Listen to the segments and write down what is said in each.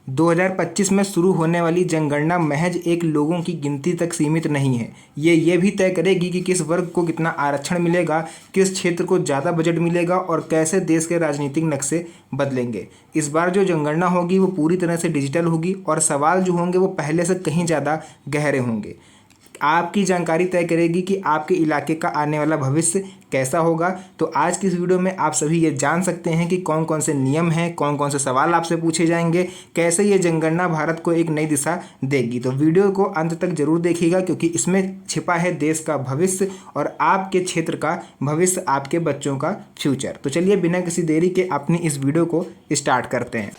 2025 में शुरू होने वाली जनगणना महज एक लोगों की गिनती तक सीमित नहीं है। ये भी तय करेगी कि किस वर्ग को कितना आरक्षण मिलेगा, किस क्षेत्र को ज़्यादा बजट मिलेगा और कैसे देश के राजनीतिक नक्शे बदलेंगे। इस बार जो जनगणना होगी वो पूरी तरह से डिजिटल होगी और सवाल जो होंगे वो पहले से कहीं ज़्यादा गहरे होंगे। आपकी जानकारी तय करेगी कि आपके इलाके का आने वाला भविष्य कैसा होगा। तो आज की इस वीडियो में आप सभी ये जान सकते हैं कि कौन कौन से नियम हैं, कौन कौन से सवाल आपसे पूछे जाएंगे, कैसे ये जनगणना भारत को एक नई दिशा देगी। तो वीडियो को अंत तक जरूर देखिएगा क्योंकि इसमें छिपा है देश का भविष्य और आपके क्षेत्र का भविष्य, आपके बच्चों का फ्यूचर। तो चलिए बिना किसी देरी के अपनी इस वीडियो को स्टार्ट करते हैं।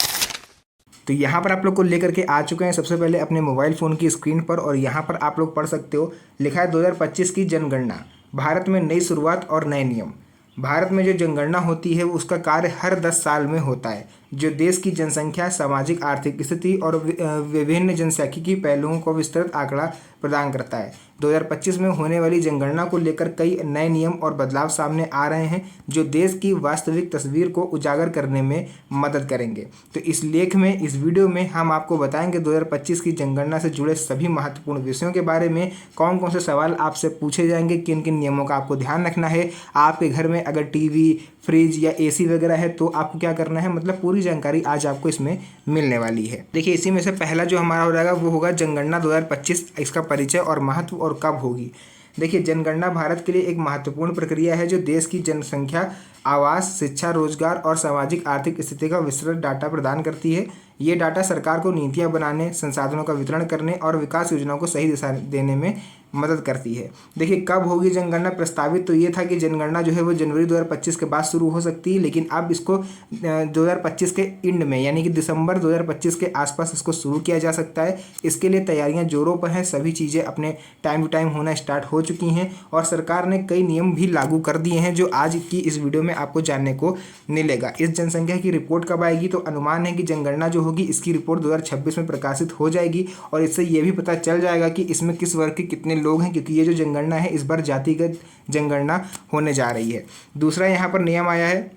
तो यहाँ पर आप लोग को लेकर के आ चुके हैं सबसे पहले अपने मोबाइल फ़ोन की स्क्रीन पर और यहाँ पर आप लोग पढ़ सकते हो, लिखा है 2025 की जनगणना, भारत में नई शुरुआत और नए नियम। भारत में जो जनगणना होती है उसका कार्य हर 10 साल में होता है, जो देश की जनसंख्या, सामाजिक आर्थिक स्थिति और विभिन्न जनसांख्यिकी पहलुओं को विस्तृत आंकड़ा प्रदान करता है। 2025 में होने वाली जनगणना को लेकर कई नए नियम और बदलाव सामने आ रहे हैं जो देश की वास्तविक तस्वीर को उजागर करने में मदद करेंगे। तो इस लेख में, इस वीडियो में हम आपको बताएंगे 2025 की जनगणना से जुड़े सभी महत्वपूर्ण विषयों के बारे में, कौन कौन से सवाल आपसे पूछे जाएंगे, किन किन नियमों का आपको ध्यान रखना है। आपके घर में अगर टीवी, फ्रिज या एसी वगैरह है तो आपको क्या करना है, मतलब पूरी जानकारी आज आपको इसमें मिलने वाली है। देखिए इसी में से पहला जो हमारा हो जाएगा वो होगा जनगणना 2025, इसका परिचय और महत्व और कब होगी। देखिए जनगणना भारत के लिए एक महत्वपूर्ण प्रक्रिया है जो देश की जनसंख्या, आवास, शिक्षा, रोजगार और सामाजिक आर्थिक स्थिति का विस्तृत डाटा प्रदान करती है। ये डाटा सरकार को नीतियां बनाने, संसाधनों का वितरण करने और विकास योजनाओं को सही दिशा देने में मदद करती है। देखिए कब होगी जनगणना, प्रस्तावित तो ये था कि जनगणना जो है वो जनवरी 2025 के बाद शुरू हो सकती है, लेकिन अब इसको 2025 के एंड में यानी कि दिसंबर 2025 के आसपास इसको शुरू किया जा सकता है। इसके लिए तैयारियां जोरों पर हैं, सभी चीज़ें अपने टाइम टू टाइम होना स्टार्ट हो चुकी हैं और सरकार ने कई नियम भी लागू कर दिए हैं जो आज की इस वीडियो में आपको जानने को मिलेगा। इस जनसंख्या की रिपोर्ट कब आएगी, तो अनुमान है कि जनगणना जो होगी इसकी रिपोर्ट 2026 में प्रकाशित हो जाएगी और इससे ये भी पता चल जाएगा कि इसमें किस वर्ग के कितने लोग हैं, क्योंकि ये जो जनगणना है इस बार जातिगत जनगणना होने जा रही है। दूसरा यहाँ पर नियम आया है,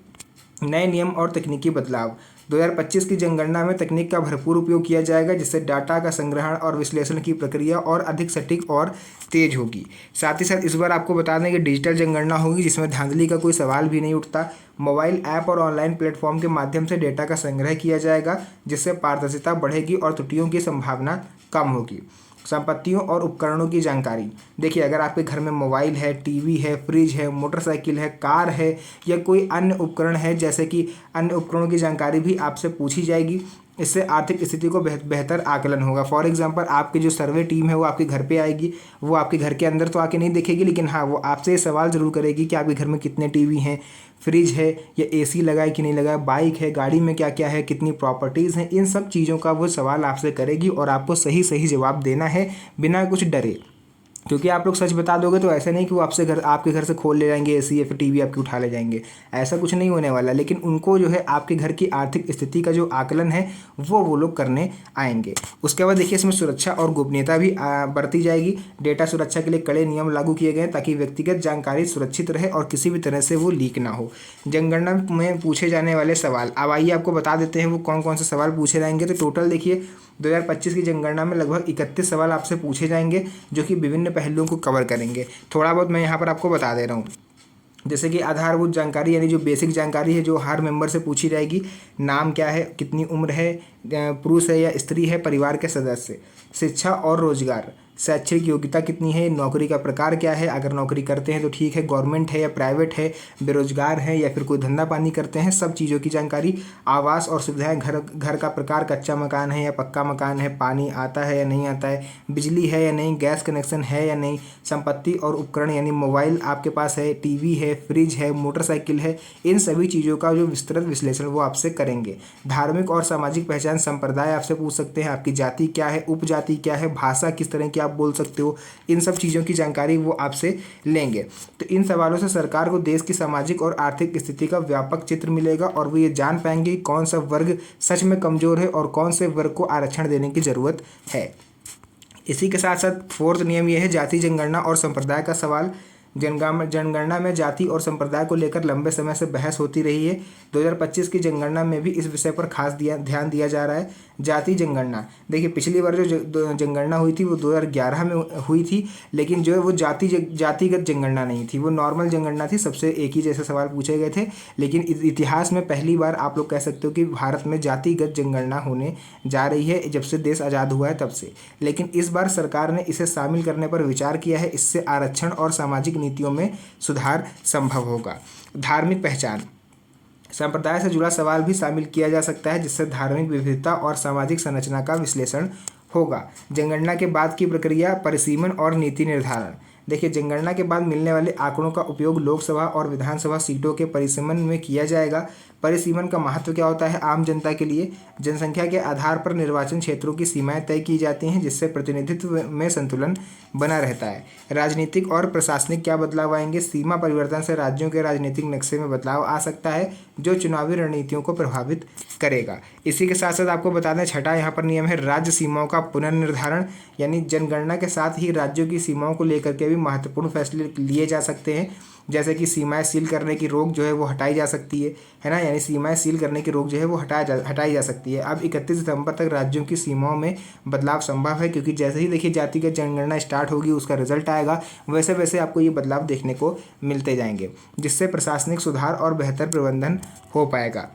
नए नियम और तकनीकी बदलाव। 2025 की जनगणना में तकनीक का भरपूर उपयोग किया जाएगा जिससे डाटा का संग्रहण और विश्लेषण की प्रक्रिया और अधिक सटीक और तेज होगी। साथ ही साथ इस बार आपको बता दें कि डिजिटल जनगणना होगी जिसमें धांधली का कोई सवाल भी नहीं उठता। मोबाइल ऐप और ऑनलाइन प्लेटफॉर्म के माध्यम से डेटा का संग्रह किया जाएगा जिससे पारदर्शिता बढ़ेगी और त्रुटियों की संभावना कम होगी। संपत्तियों और उपकरणों की जानकारी। देखिए अगर आपके घर में मोबाइल है, टीवी है, फ्रिज है, मोटरसाइकिल है, कार है या कोई अन्य उपकरण है, जैसे कि अन्य उपकरणों की जानकारी भी आपसे पूछी जाएगी। इससे आर्थिक स्थिति को बेहतर आकलन होगा। फॉर एग्जांपल आपकी जो सर्वे टीम है वो आपके घर पे आएगी, वो आपके घर के अंदर तो आके नहीं देखेगी, लेकिन हाँ वो आपसे ये सवाल ज़रूर करेगी कि आपके घर में कितने टीवी हैं, फ्रिज है या एसी लगा है कि नहीं लगा है, बाइक है, गाड़ी में क्या क्या है, कितनी प्रॉपर्टीज़ हैं, इन सब चीज़ों का वो सवाल आपसे करेगी और आपको सही सही जवाब देना है बिना कुछ डरे। क्योंकि आप लोग सच बता दोगे तो ऐसा नहीं कि वो आपके घर से खोल ले जाएंगे एसी या फिर टीवी आपकी उठा ले जाएंगे, ऐसा कुछ नहीं होने वाला। लेकिन उनको जो है आपके घर की आर्थिक स्थिति का जो आकलन है वो लोग करने आएंगे। उसके बाद देखिए इसमें सुरक्षा और गोपनीयता भी बरती जाएगी। डेटा सुरक्षा के लिए कड़े नियम लागू किए गए ताकि व्यक्तिगत जानकारी सुरक्षित रहे और किसी भी तरह से वो लीक ना हो। जनगणना में पूछे जाने वाले सवाल, अब आइए आपको बता देते हैं वो कौन कौन से सवाल पूछे जाएंगे। तो टोटल देखिए 2025 की जनगणना में लगभग 31 सवाल आपसे पूछे जाएंगे जो कि विभिन्न पहलुओं को कवर करेंगे। थोड़ा बहुत मैं यहाँ पर आपको बता दे रहा हूँ, जैसे कि आधारभूत जानकारी यानी जो बेसिक जानकारी है जो हर मेंबर से पूछी जाएगी। नाम क्या है, कितनी उम्र है, पुरुष है या स्त्री है, परिवार के सदस्य। शिक्षा और रोजगार, शैक्षिक योग्यता कितनी है, नौकरी का प्रकार क्या है, अगर नौकरी करते हैं तो ठीक है, गवर्नमेंट है या प्राइवेट है, बेरोजगार है या फिर कोई धंधा पानी करते हैं, सब चीज़ों की जानकारी। आवास और सुविधाएं, घर का प्रकार, कच्चा मकान है या पक्का मकान है, पानी आता है या नहीं आता है, बिजली है या नहीं, गैस कनेक्शन है या नहीं, संपत्ति और उपकरण यानी मोबाइल आपके पास है, टीवी है, फ्रिज है, मोटरसाइकिल है, इन सभी चीज़ों का जो विस्तृत विश्लेषण वो आपसे करेंगे। धार्मिक और सामाजिक पहचान, संप्रदाय आपसे पूछ सकते हैं, आपकी जाति क्या है, उपजाति क्या है, भाषा किस तरह की आप बोल सकते हो, इन सब चीज़ों की जानकारी वो आपसे लेंगे। तो इन सवालों से सरकार को देश की सामाजिक और आर्थिक स्थिति का व्यापक चित्र मिलेगा और वो ये जान पाएंगे कि कौन सा वर्ग सच में कमज़ोर है और कौन से वर्ग को आरक्षण देने की ज़रूरत है। इसी के साथ साथ फोर्थ नियम ये है, जाति जनगणना और संप्रदाय का सवाल। जनगणना में जाति और संप्रदाय को लेकर लंबे समय से बहस होती रही है। 2025 की जनगणना में भी इस विषय पर खास ध्यान दिया जा रहा है। जाति जनगणना, देखिए पिछली बार जो जनगणना हुई थी वो 2011 में हुई थी, लेकिन जो है वो जातिगत जनगणना नहीं थी, वो नॉर्मल जनगणना थी, सबसे एक ही जैसे सवाल पूछे गए थे। लेकिन इतिहास में पहली बार आप लोग कह सकते हो कि भारत में जातिगत जनगणना होने जा रही है जब से देश आज़ाद हुआ है तब से। लेकिन इस बार सरकार ने इसे शामिल करने पर विचार किया है। इससे आरक्षण और सामाजिक नीतियों में सुधार संभव होगा। धार्मिक पहचान, संप्रदाय से जुड़ा सवाल भी शामिल किया जा सकता है, जिससे धार्मिक विविधता और सामाजिक संरचना का विश्लेषण होगा। जनगणना के बाद की प्रक्रिया, परिसीमन और नीति निर्धारण, देखिए जनगणना के बाद मिलने वाले आंकड़ों का उपयोग लोकसभा और विधानसभा सीटों के परिसीमन में किया जाएगा। परिसीमन का महत्व क्या होता है आम जनता के लिए? जनसंख्या के आधार पर निर्वाचन क्षेत्रों की सीमाएं तय की जाती हैं, जिससे प्रतिनिधित्व में संतुलन बना रहता है। राजनीतिक और प्रशासनिक क्या बदलाव आएंगे? सीमा परिवर्तन से राज्यों के राजनीतिक नक्शे में बदलाव आ सकता है, जो चुनावी रणनीतियों को प्रभावित करेगा। इसी के साथ साथ आपको बता दें, छठा यहाँ पर नियम है राज्य सीमाओं का पुनर्निर्धारण, यानी जनगणना के साथ ही राज्यों की सीमाओं को लेकर के भी महत्वपूर्ण फैसले लिए जा सकते हैं। जैसे कि सीमाएं सील करने की रोक जो है वो हटाई जा सकती है ना, यानी सीमाएं सील करने की रोक जो है वो हटाई जा सकती है। अब 31 सितंबर तक राज्यों की सीमाओं में बदलाव संभव है, क्योंकि जैसे ही देखिए जातिगत जनगणना स्टार्ट होगी, उसका रिजल्ट आएगा, वैसे वैसे आपको ये बदलाव देखने को मिलते जाएंगे, जिससे प्रशासनिक सुधार और बेहतर प्रबंधन हो पाएगा।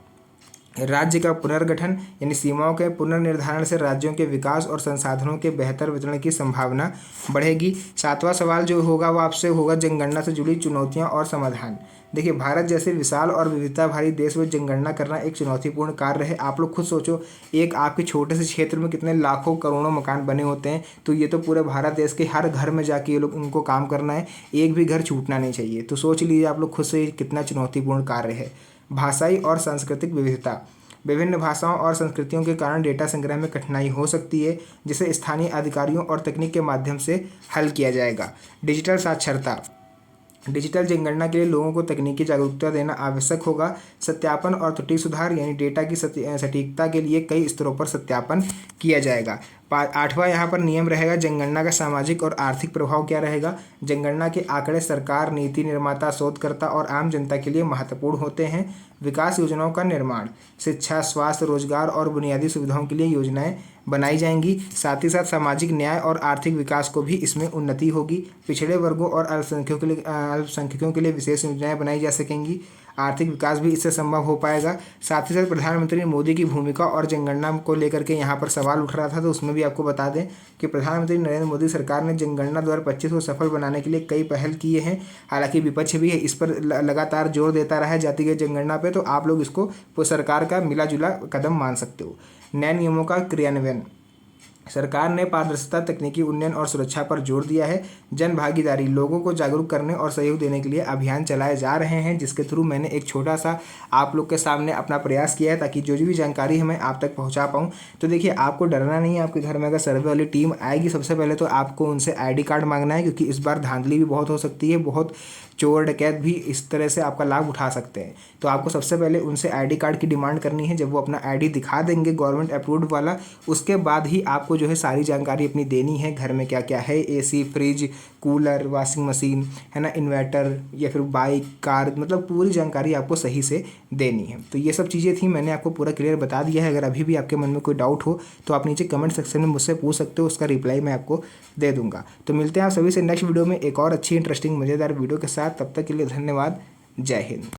राज्य का पुनर्गठन, यानी सीमाओं के पुनर्निर्धारण से राज्यों के विकास और संसाधनों के बेहतर वितरण की संभावना बढ़ेगी। सातवां सवाल जो होगा वो आपसे होगा जनगणना से जुड़ी चुनौतियां और समाधान। देखिए भारत जैसे विशाल और विविधता भरी देश में जनगणना करना एक चुनौतीपूर्ण कार्य है। आप लोग खुद सोचो, एक आपके छोटे से क्षेत्र में कितने लाखों करोड़ों मकान बने होते हैं, तो ये तो पूरे भारत देश के हर घर में जाके ये लोग उनको काम करना है, एक भी घर छूटना नहीं चाहिए। तो सोच लीजिए आप लोग खुद से कितना चुनौतीपूर्ण कार्य है। भाषाई और सांस्कृतिक विविधता, विभिन्न भाषाओं और संस्कृतियों के कारण डेटा संग्रह में कठिनाई हो सकती है, जिसे स्थानीय अधिकारियों और तकनीक के माध्यम से हल किया जाएगा। डिजिटल साक्षरता, डिजिटल जनगणना के लिए लोगों को तकनीकी जागरूकता देना आवश्यक होगा। सत्यापन और त्रुटि सुधार, यानी डेटा की सटीकता के लिए कई स्तरों पर सत्यापन किया जाएगा। आठवां यहाँ पर नियम रहेगा जनगणना का सामाजिक और आर्थिक प्रभाव क्या रहेगा। जनगणना के आंकड़े सरकार, नीति निर्माता, शोधकर्ता और आम जनता के लिए महत्वपूर्ण होते हैं। विकास योजनाओं का निर्माण, शिक्षा, स्वास्थ्य, रोजगार और बुनियादी सुविधाओं के लिए योजनाएं बनाई जाएंगी। साथ ही साथ सामाजिक न्याय और आर्थिक विकास को भी इसमें उन्नति होगी। पिछड़े वर्गों और अल्पसंख्यकों के लिए विशेष योजनाएं बनाई जा सकेंगी। आर्थिक विकास भी इससे संभव हो पाएगा। साथ ही साथ प्रधानमंत्री मोदी की भूमिका और जनगणना को लेकर के यहाँ पर सवाल उठ रहा था, तो उसमें भी आपको बता दें कि प्रधानमंत्री नरेंद्र मोदी सरकार ने जनगणना 2025 को सफल बनाने के लिए कई पहल किए हैं। हालांकि विपक्ष भी इस पर लगातार जोर देता रहा है जातिगत जनगणना पे, तो आप लोग इसको सरकार का मिला जुला कदम मान सकते हो। नए नियमों का क्रियान्वयन, सरकार ने पारदर्शिता, तकनीकी उन्नयन और सुरक्षा पर जोर दिया है। जन भागीदारी, लोगों को जागरूक करने और सहयोग देने के लिए अभियान चलाए जा रहे हैं, जिसके थ्रू मैंने एक छोटा सा आप लोग के सामने अपना प्रयास किया है, ताकि जो भी जानकारी है मैं आप तक पहुंचा पाऊं। तो देखिए आपको डरना नहीं है। आपके घर में अगर सर्वे वाली टीम आएगी, सबसे पहले तो आपको उनसे ID कार्ड मांगना है, क्योंकि इस बार धांधली भी बहुत हो सकती है, बहुत चोर डकैत भी इस तरह से आपका लाभ उठा सकते हैं। तो आपको सबसे पहले उनसे ID कार्ड की डिमांड करनी है। जब वो अपना ID दिखा देंगे गवर्नमेंट अप्रूव्ड वाला, उसके बाद ही आपको जो है सारी जानकारी अपनी देनी है। घर में क्या क्या है, AC, fridge, cooler, washing machine, है ना, इन्वर्टर या फिर बाइक, कार, मतलब पूरी जानकारी आपको सही से देनी है। तो ये सब चीज़ें थी, मैंने आपको पूरा क्लियर बता दिया है। अगर अभी भी आपके मन में कोई डाउट हो तो आप नीचे कमेंट सेक्शन में मुझसे पूछ सकते हो, उसका रिप्लाई मैं आपको दे दूंगा। तो मिलते हैं आप सभी से नेक्स्ट वीडियो में एक और अच्छी इंटरेस्टिंग मज़ेदार वीडियो के साथ। तब तक के लिए धन्यवाद। जय हिंद।